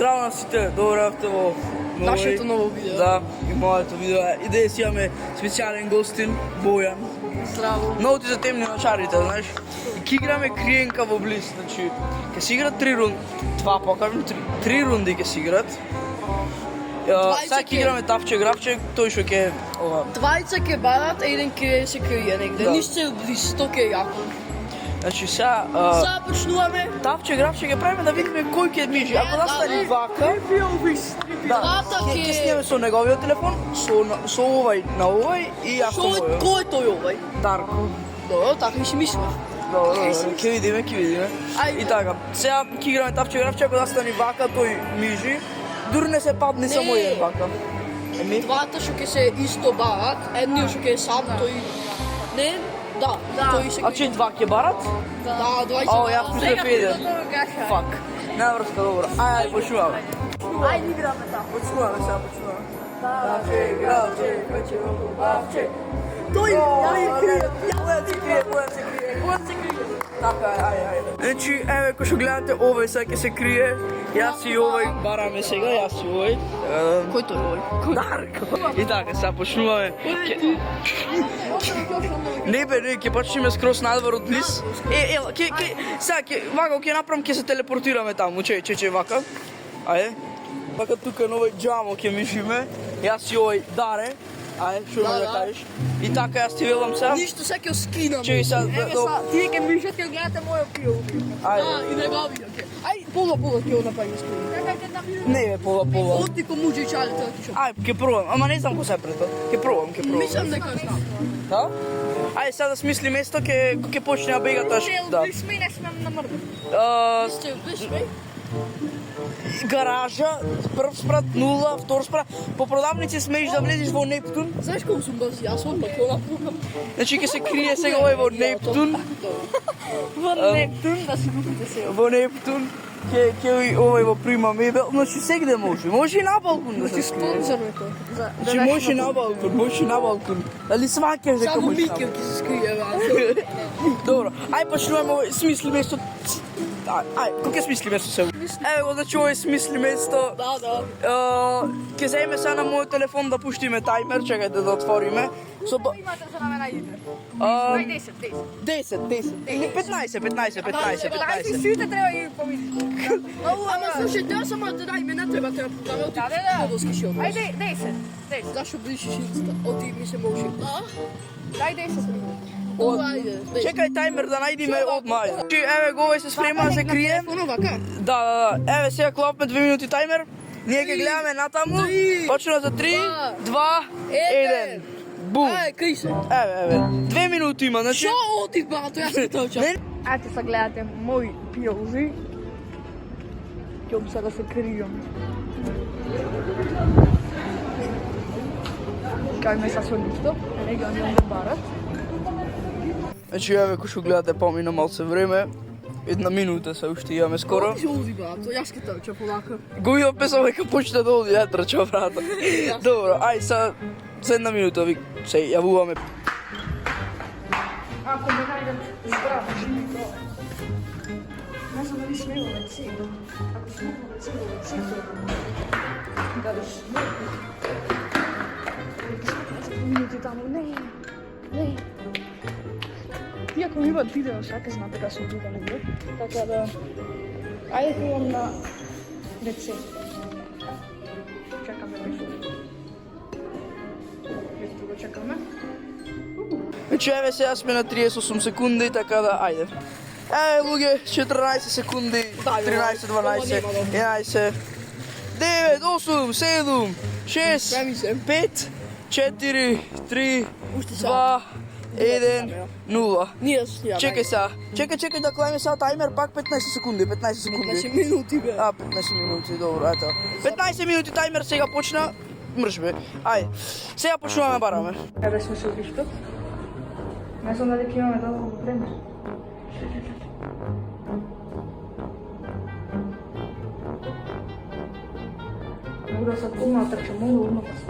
Здраво на сите, добро авто во нашето ново видео. Да, и моето видео. И днес имаме специјален гостин, Бојан. Здраво. Много ти затемни на чарите, знаеш. Ки играме криенка во близ, значи, ќе си играт 3 рунди, това покажам, 3 рунди ќе си играт. Сега ќе играме тавче гравче, тој што ќе ова. Двајца ќе барат, еден ќе се крие негде. Ништо близ, то ќе е јако. Значи сега почнуваме. Тавче гравче ќе правиме да видиме кој ќе мижи. Ако настани вака, ќе сниме со неговиот телефон, со овај на овај и ако мојот. Кој е тој овај? Дарко. Добро, така ми си мислам. Добро, ќе видиме. И така, сега ќе играме тавче гравче, ако настани вака, тој мижи. Дури не се падне само еден вака. Двата што ќе се исто барат, едниот што ќе е сам, тој... Не, да, тој се... А че два ќе барат? Да, двајца. О, јас мислев еден. Фак. Нема врска, добро. Ајде, почнуваме. Ајде играме там. Почнуваме сега, почнуваме. Тавче гравче, пече во бавче. Тој Бојан се крие. Така, ајде. Значи, еве, кој што гледате, овој сега ќе се крие. Јас и овој бараме сега, јас и овој. Кој тој овој? Дарко. И така, сега почнуваме. Не бе, ќе почнеме скрос надвор од близ. Сега, вака, ќе направам, ќе се телепортираме таму. Че, вака. Ајде. Вака тука на овој џамо ќе мишиме. Јас и овој Даре. Ајде, што ме да кажеш. И така, јас ти велам сега. Ништо сега ќе скинам. Чеј сега. Тие ќе мишат ќе гледате мојот пио. И неговиот ќе. Ај, пола ќе го направиме скоро. Не бе, пола. Оти ко муџи чалите, оти шо. Ајде, ќе пробам, ама не знам кој се прето. Ќе пробам. Мислам дека знам. Да? Ајде сега да смисли место, ќе почне да бега таш. Да. Сме не сме на мрда. Сте ближме? Гаража, прв спрат, 0, втор спрат. По продавници смееш да влезеш во Нептун. Знаеш колку сум бърз? Јас одма ќе направам. Значи ќе се крие сега овој во Нептун. Во Нептун да си купите се. Во Нептун. Ќе овој во Прима мебел. Значи сегде може. Може и на балкон да се скрие. Спонзорме тоа. Значи може и на балкон, Дали сваќаш дека Само може Микел ќе се скрие, бе. Добро, ај почнуваме овој смисли место. Ај, кој ќе смисли место се? Еве го, значи овој смисли место. Да. Ќе земеме сега на мојот телефон да пуштиме тајмер, чекајте да отвориме. Имате за наме најдите. 10. 15. Сите треба да ги помислите. Ама слушај, тоа само да дај име, не треба да покажа оти подолски шиот. Ајде 10. Зашо бришиш инста? Оти ми се може. Дај 10 минути. Чекај тајмер да најдиме одма. Еве го, овој се спрема да се крие. Вака? Да. Еве сега клапме 2 минути тајмер. Ние ќе гледаме натаму. Почнува за 3, 2, 1. Бум. Кај се? Еве. 2 минути има, значи. Шо оти бато, јас ќе тоа чак. Ајде сега гледате мој пиози. Ќе сега се кријам. Кај ме са со ништо, не ги онде барат. Значи, еве, кој што гледате, помина малце време. 1 минута се уште имаме скоро. Оти се оди бато, јас ќе тоа чак полака. Го имам песам дека почне да оди, ја трча брата. Добро, ај за 1 минута ви се јавуваме. Ако ме најдем здрав, живи тоа. Не знам дали сме во цел. Ако сме во цел, дали сме. Минути таму, не. Тие ако имат видео, сака знаат дека сум тука негде. Така да... Ајде ходам на рецепт. Чекаме пишо. Ето го чекаме. Значи, еве, сега сме на 38 секунди, така да, ајде. Еве, луѓе, 14 секунди, 13, 12, 11, 9, 8, 7, 6, 5, 4, 3, 2, 1, 0. Ние снијаме. Чекај сега. Чекај да клајме сега тајмер, пак 15 секунди. 15 минути, бе. 15 минути, добро, ето. 15 минути тајмер сега почна. Мрш бе. Ајде. Сега почнуваме бараме. Еве сме се обиштот. Не знам дали ќе имаме долго време. Могу да се отпомна, трчам, могу да се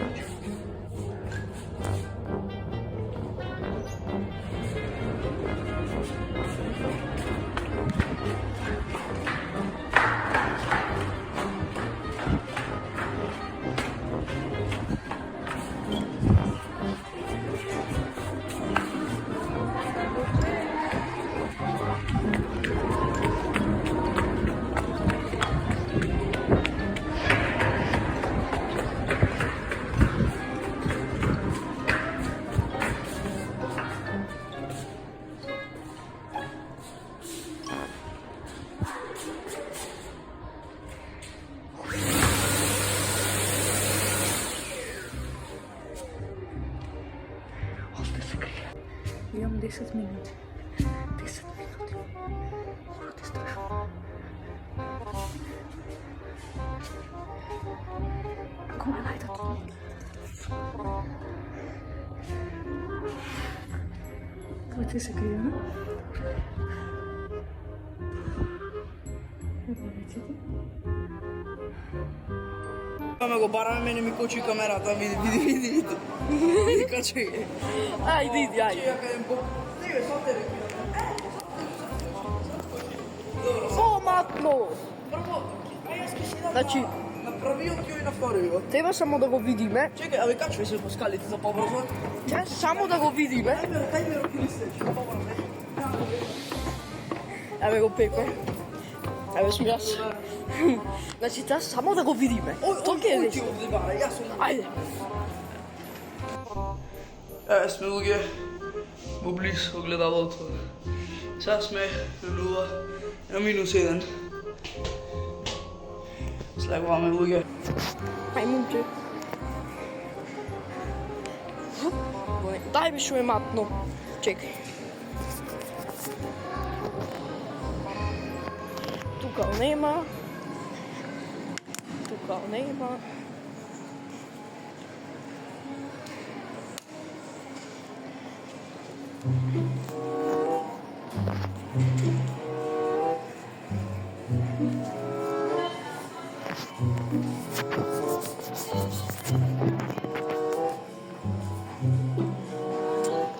10 минути. 10 минути. Брат, е страшно. Ако ме најдат. Кога се крие, не? Ево реците. Ме го бараме, мене ми кочи камерата, види. Види качи. Ајде, иди, ајде. Ја кажем, не бе, со тебе. Поматно! Прво, ај јас ке си дам Значи, на правиот и на вториот. треба само да го видиме. Чекај, абе качвај се по скалите за побрзо. Треба само да го видиме. Тајме руки листеч, побрзо. Еве го Пепе. Еве сум јас. Значи, треба само да го видиме. Тоа ќе е ти лесно. овде бара, јас сум. Ајде. Еве сме луѓе во близ огледалото. Сега сме на -1. Слегваме луѓе. Ај, момче. Дај ми шо е матно. Чекај. Тука нема. Тука нема.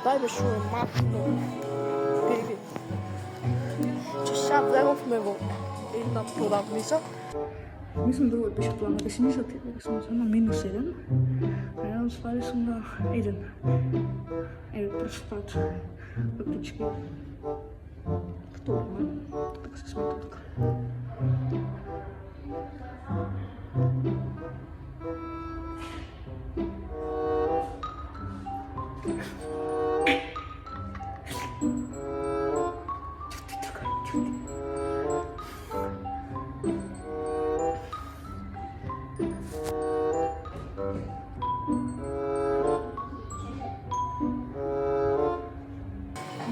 Дај бе шо е матно. Биби. Че сега влеговме во една продавница. Мислам друго беше плана, да си мислам дека сум на -1, а ја ствари сум на 1. Еве прв пат, фактички. Втори, така се смета тука.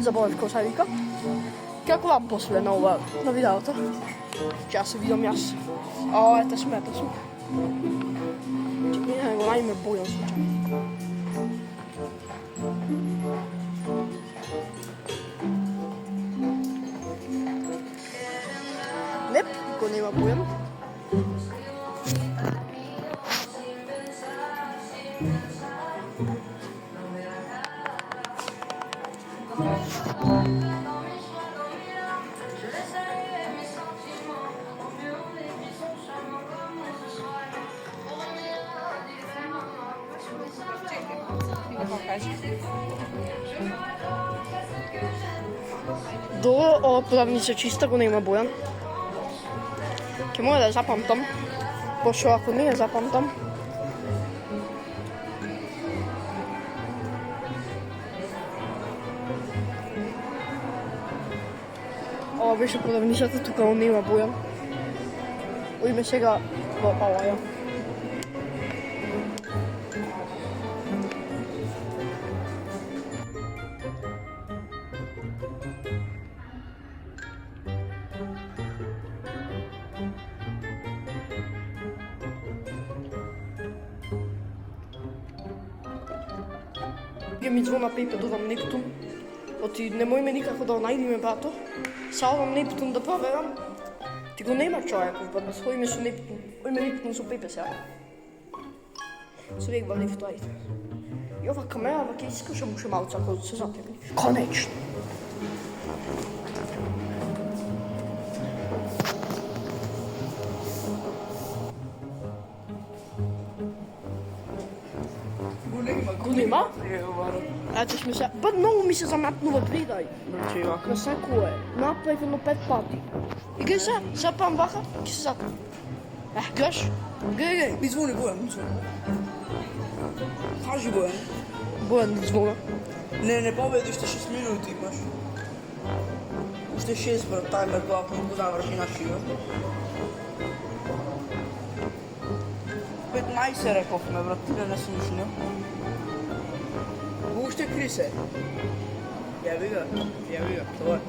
Заборав како се вика. Како вам после на ова, на видеото? Ќе ја се видам јас. Ете смета сум. Чекай, го најме бојан случај. Неп, го нема бојан. Добро, ова продавница чиста, го нема бојан. Ќе мора да ја запамтам, пошто ако не ја запамтам, ова беше продавницата, тука он нема бојан. Оиме сега во оваа. Ја ми звона Пепе, додам Нептун. Оти немојме никако да го најдеме брато. Са одам Нептун да проверам. Ти го нема човеков, ба да сходиме со Нептун. Ојме Нептун со Пепе сега. Се век бавни вторите. И ова камера ваќе искаше му ше малца ако се затегне. Конечно. Го нема? Ете сме се... Ба, многу ми се заматнува придај. Значи, вака. На секој е. Направив едно 5 пати. И геј се, запам вака, ќе се затвори. Гледаш? Гледај. Ми звони Бојан, ми звони. Кажи Бојан. Бојан да звона. Не победи, уште 6 минути имаш. Уште 6, брат, тајмер главно го заврши нашиот. 15 рековме, брат, ти не слушнил. Уште крисе. Jebi ga, to je.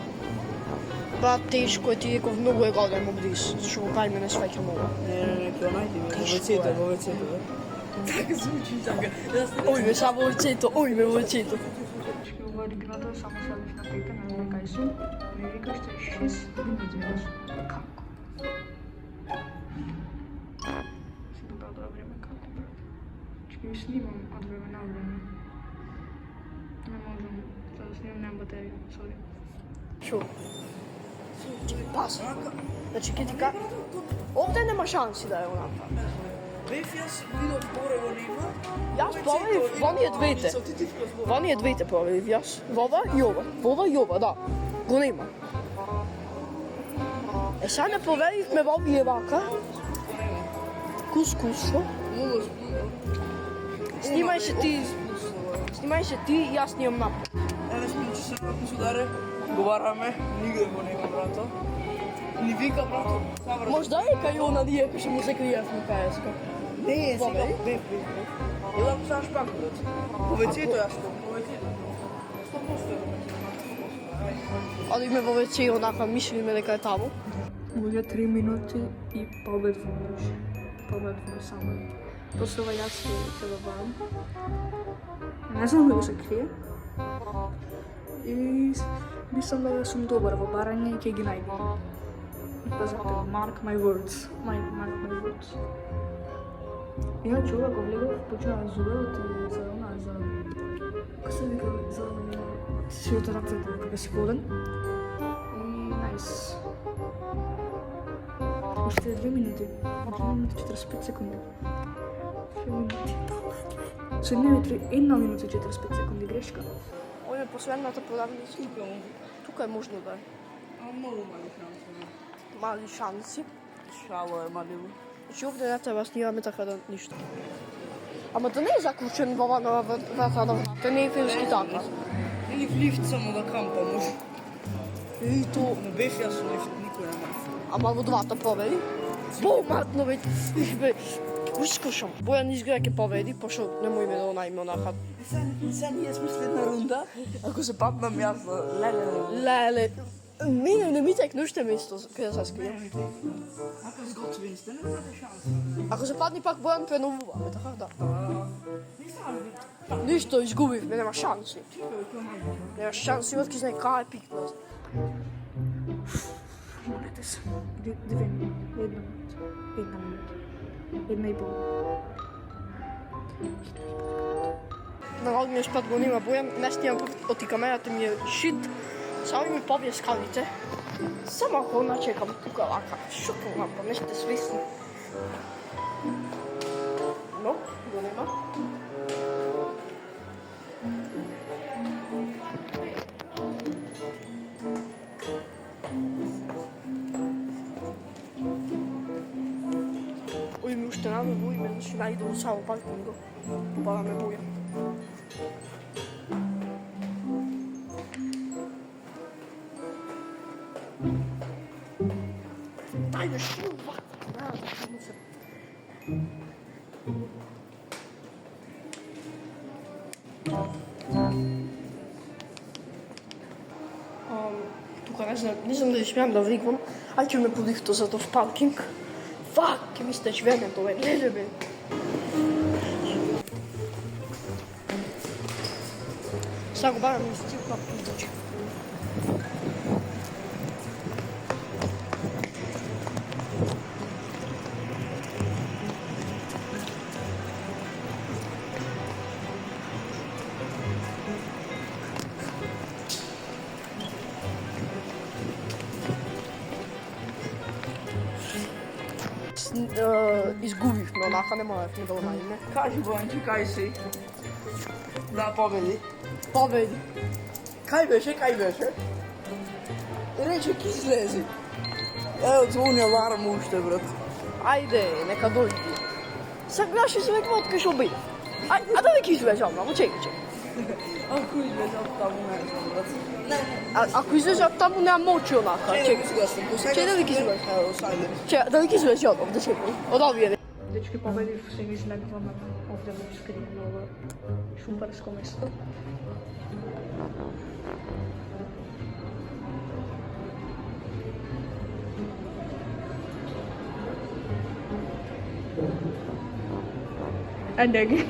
Брат, тешко е, ти реков, многу е гаден мобдиш, што го правиме не свеќам ова. Не, onaj ti Teško во вецето. Така звучи, така. Ој ме, само лицето, ој ме во лицето. Ова оригиналот само ставиш на пейка, не знам кај сум. Ми викаш што е 6 минути, знаеш. Како? Си добра тоа време, како, брат? Чекай, ви снимам од време на време. Не можам, за да снимам, немам батерија, сори. Шо? Пас. Значи, ке ти ка... Овде нема шанси да е онака. Бев јас видов горе во нива. Јас проверив во оние двете. Во оние двете проверив јас. Вова и ова. Вова и ова, да. Го нема. Е, сега не проверивме во овие вака. Кус, шо? Снимај се ти и јас снимам напред. Еве сме че се ударе. Говораме, нигде го нема, брато. Ни вика, брато. Можда е кај она ние кој што му се криевме каеска. Не, сега Добре. бев. Јас го сам шпак, брат. По вецето јас го, по вецето. 100% Одиме во веќе и онака мислиме дека е таму. Луѓе 3 минути и победваме. Победваме само. После ова јас ќе го барам. Не знам дали се крие. И мислам дека сум добар во барање и ќе ги најдем. Пазете, mark my words. Mark my words. Иначе ова го влегов, почнува зубот и за она, за... Како се вика, за... Сиот рацет, кога си ходен. И најс. Уште 2 минути. 2 минути 45 секунди. 2 минути. Со не 1 минута 45 секунди грешка. Ова е последната продавница. Тука е можно да е. А многу мали шанси. Мали шанси. Шало е малило. Значи овде не треба снимаме така да ништо. Ама да не е заклучен во вана врата на врата, не е филмски така. Или в лифт само да кампа може. И то, Но бев јас со лифт, никој нема. ама во двата победи. Боматно бе, бе, ускушам. Бојан изгледа ќе победи, пошто не му име да онајме онака. Сега ние сме следна рунда, ако се паднам јас, леле. Леле, не ми текне уште место каде се скрија. Ако сготвен сте, не имате шанс. Ако се падне пак Бојан преновуваме, така да. Ништо, изгубивме, нема шанси. Нема шанси, од ки знае кај е пикнат. Молете се. 2 минути. 1 минута. 1 минута. 1,5. Народниот спад го нема Бојан, не снимам оти камерата ми е шит. Само ми побие скалите. Само ако начекам тука вака, шутно лампа, не сте свесни. Но, го нема. Ој ми уште наме во име, значи најдолу само паркинго. Бараме Бојан. Ајде, шо вака, тука не знам дали смеам да викам, ај ќе ме подихто за тој паркинг. Фак, ќе ми стеч времето, бе, леле, бе. Сега го барам и стил пак пиздачи. Изгубивме, онака не можевме да го најдеме. Кажи, Бојанче, кај си? Да, победи. Победи. Кај беше? Рече, ки излези. Ево, звони аларм уште, брат. Ајде, нека дојди. Сега гледаш и свек водка шо би. А да не ки излезе однамо, чекай. Ако излезе од таму, не знам, брат. Ако излезе од таму, нема мочи онака. Чекай, сега сум посегал. Чекай, да ли ки излезе? Ево, сајде. Че, да ли ки излезе од овде, чекай. Од овие. Dečki pobedi se mi izlegvamo ovdje u skrivno ovo šumparsko mesto. Enegi.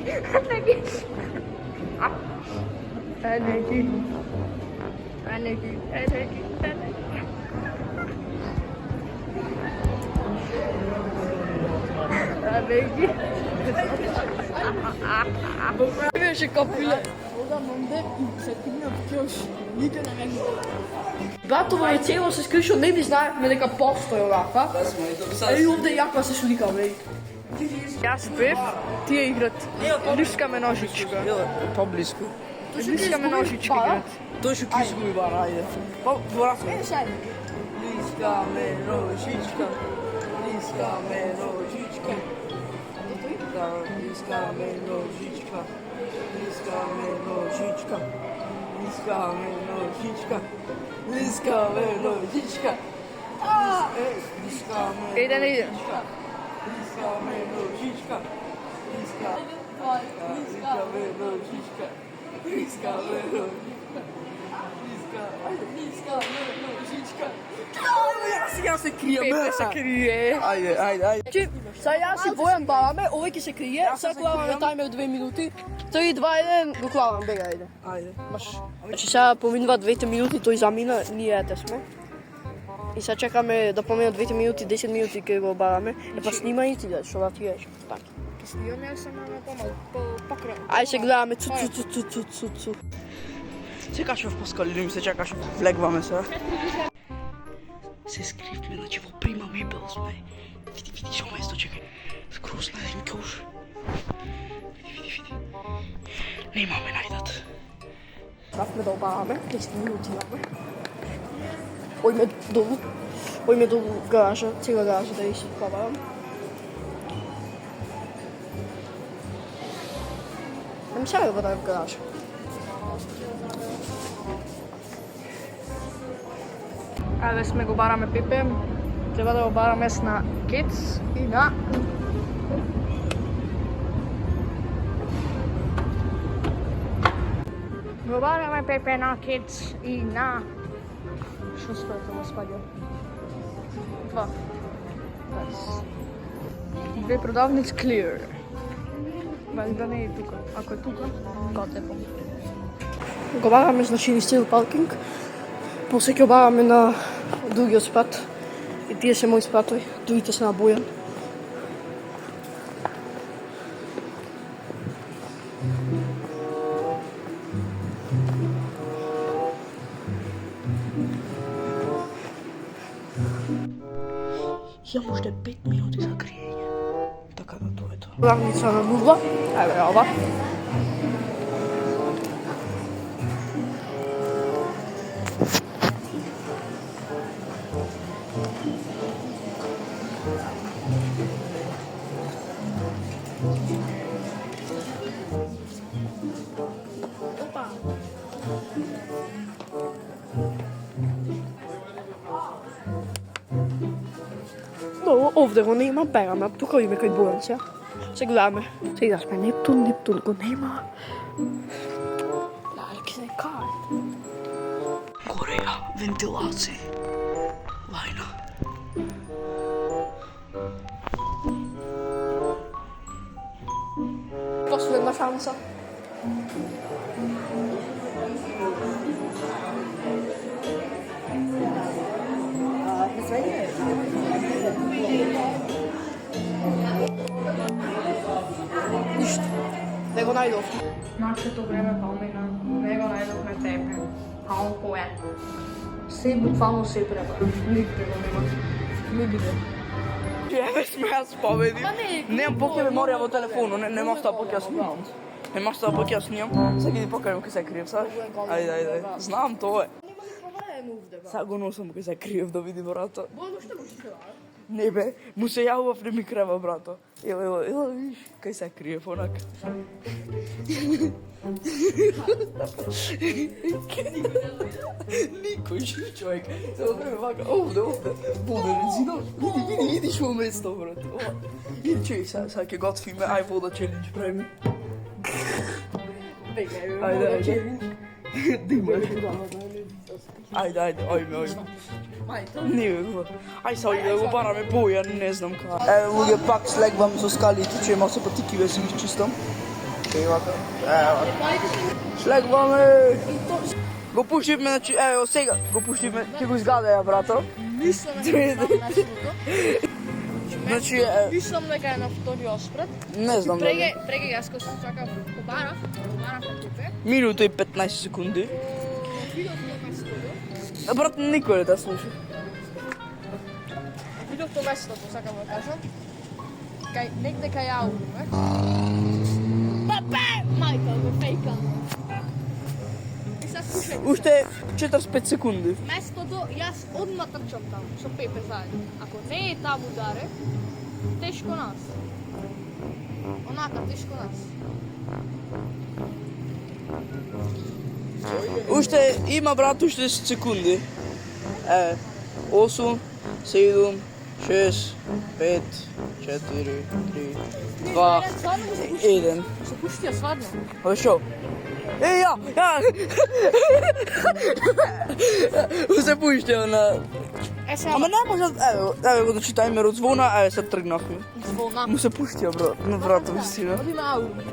Беше капиле. Одам онде и се тигна кјош. Никој не ме гледа. Брато, во цело се скришо, не би знаевме дека постои оваква. И овде јаква се шулика, бе. Јас бев, тие играт лискаме ножичка. По-близко. Лискаме ножичка играт. Тој што ќе изгуби бара, ајде. По-врасно. Сајде. Лискаме ножичка. Лискаме ножичка. Да, лискаме ножичка. Лискаме ножичка. Лискаме ножичка. Лискаме ножичка. Лискаме. Иде, не иде. Лискаме ножичка. Лискаме ножичка. Лискаме ножичка. Лискаме ножичка. Јас се кријам. Пепе се крие. Ајде. Значи, сега јас и Бојан бараме, овој ќе се крие, сега клаваме таймер 2 минути. 3, 2, 1, го клавам, бега, ајде. Ајде. Маш. Значи сега поминува 2 минути, тој замина, ние ете сме. И сега чекаме да поминат 2 минути, 10 минути кај го бараме. Е па снимај и ти да, што да ти еш. Така. Ке снимаме само на покрај. Ајде се гледаме, цу. Се качав Паскалин, се чекаш, влегваме се. Се скривме, значи во Прима Мебел сме. Види шо место, чекај. Скроз на еден кјош. Види. Немаме најдат. Правме да обаваме, 10 минути имаме. Ојме долу гаража, цела гаража да си побавам. Нем сега да бъдем в гаража. Ајде сме го бараме Пипе. Треба да го бараме на Kids и на го бараме Пипе на Kids и на што стои тоа спаѓа? 2. Две продавници Clear. Бали да не е тука. Ако е тука, котепом. Го бараме, значи, низ цел паркинг. После ќе обаваме на другиот спат. И тие се мои спатови, другите се на Бојан. Ја уште 5 минути за гриење. Така да тоа е тоа. Равница на нула. Еве ова. Но овде го нема, бераме, тука име кај Бојан се. Се гледаме. Сега сме Нептун го нема. Лалки се кај. Гореја, вентилација. Лајна. Последна шанса. Ништо. Не го најдов. Нашето време помина, не го најдохме Пепе. А он кој е? Се буквално се треба. Нигде го нема. Нигде. Еве сме јас победи. Немам поќе меморија во телефону, не може тоа поќе снимам. Не може тоа поќе снимам. Сега ги покажам кај се криев, саш? Ајде. Знам тоа е. Нема да провајаме овде, ба. Сега го носам кај се криев да види брата. Бојано што можеш да Не бе, му се јавував, не ми крева, брато. Ева, виж, кај се крие понака. Никој жив човек. Се окреме вака, овде. Вода резина. Видиш во место, брато. Види, чуј, сега ќе готвиме, ај вода челендж правиме. Ајде. Да имаш. Ајде, ојме. Не бе, ај сега да го бараме боја, не знам кај. Еве, луѓе, пак слегвам со скалите, че малку се патикиве си ги чистам. Еј вака. Слегваме. Го пуштивме, значи, ево сега, го пуштивме, ќе го изгадаја, брато. Мислам дека е местото. Значи, Мислам дека е на втори оспред. не знам дали. Преге јас кога се чакав, побарав на купе. Минута и 15 секунди. Видов на местото. Брат, никој не те слуша. Видов то местото, сакам да кажам. Негде кај Ауруме. Папе! Мајка, ме фейка. И сега слушај. Уште 45 секунди. Местото, јас одма трчам таму, со Пепе заедно. Ако не е таму даре, тешко нас. Онака, тешко нас. Уште има, брат, уште 10 секунди. 8, 7, 6, 5, 4, 3, 2, 1. Се пушти ја сварно. Абе шо? Ја! Се пуштео на... Сега, Ама не може... Еве го значи тајмерот звона, еве се тргнахме. звона. Му се пуштија, брат, вистина. Одиме Ауруме.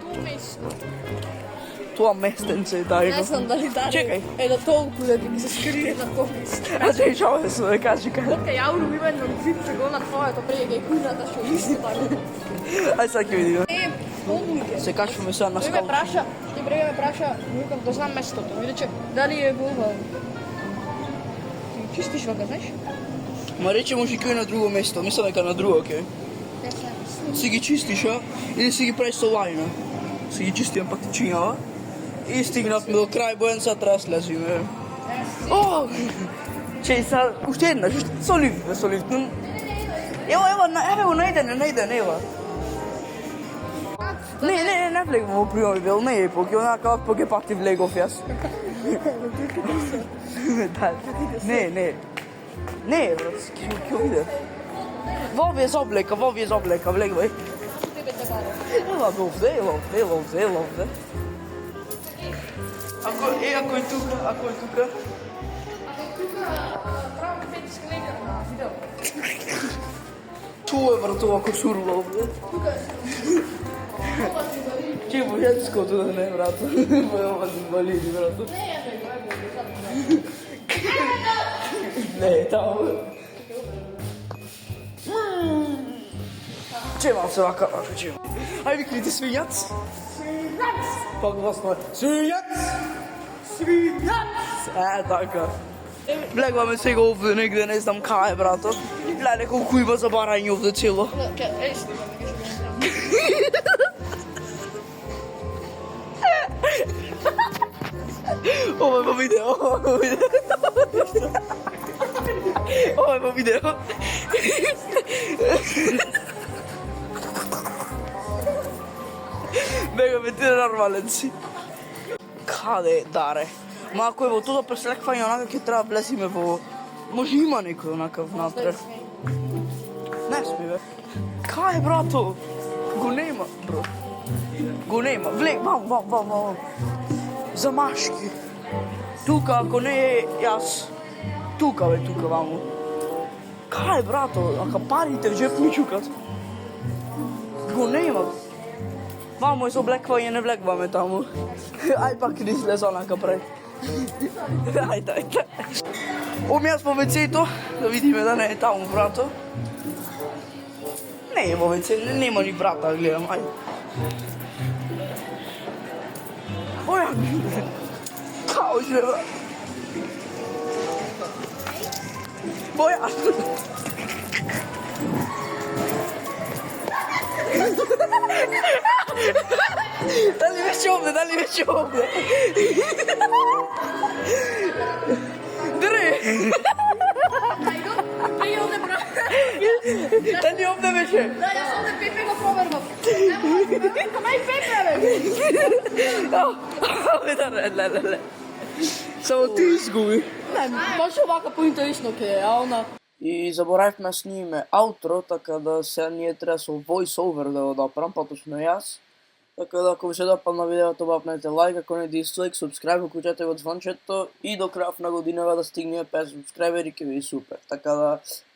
Тоа место. Тоа местенце е тајно. Не знам дали даре Чекај. е да толку да ги се скрие на тоа место. А се шо се кажи. Кај Ауруме има едно випче го на твоето прега и кујната што исти така. Ај сега ќе видиме. Полуѓе. Се качваме сега на Тој ме скалата. праша, тој прега ме праша, викам да знам местото. Видече, дали е го ова? Ти чистиш вака, знаеш? Ма рече може кај на друго место, мислам дека на друго, окей. Си ги чистиш, а? Или си ги правиш со лајна. Си ги чистиме патичињава. И стигнавме до крај, Бојан, сега треба да слезиме. О! Чеј, сега, уште еднаш, со лифт. Ево, најден, ева. Не влегам во приоми бил, не е поки, онака поки пати влегов јас. Не, брат, ќе виде. Во ви е заоблека, влегвај. Ева овде. Ако е тука. Правам 5 скелетар на видео. Тоа е, брат, ова кошурла овде. Че војанското да не, брат. Ова се инвалиди, брат. Не, таму. Че имам се вака, че имам. Ај викните свињац. Пак гласно. Свињац! Така. Влегваме сега овде негде, не знам кај, брато. Гледај колку има за барање овде цело. Ова е во видео. Ова е во видео. Мега ме ти нормален си. Каде е, даре? Ма ако е во тоа преслеквање, онака ќе треба влезиме во... Може има некој онакав внатре. Не сме, бе. Кај, брато? Го нема, бро. Го нема. Влег, вам. За машки. Тука, ако не е јас. Тука, ваму. Кај, брато? Ака парите в джеп ми чукат. Го нема. Ваму е со облеквање, не влегваме таму. Ај пак не излеза онака пред. Ајде. Ом јас по вецето, да видиме да не е таму, брато. Не е во веце, нема ни брата, гледам, ајде. Бојан! Као жева! Бојан! Дали веќе овде? Дре! Ајде, овде брат. Да ни овде беше. Да, јас овде Пепе го провервам. Нема мај Пепе, бе. Ле. Само ти изгуби. Не, баш овака поинтересно ке е, а она... И заборавме снимиме аутро, така да сега ние треба со voice over да го направам, поточно јас. Така да ако ви се допадна видеото, бапнете лайк, ако не дислайк, субскрайб, уклучете го звончето и до крајот на годинава да стигнеме 50 субскрайбери, ќе биде супер. Така да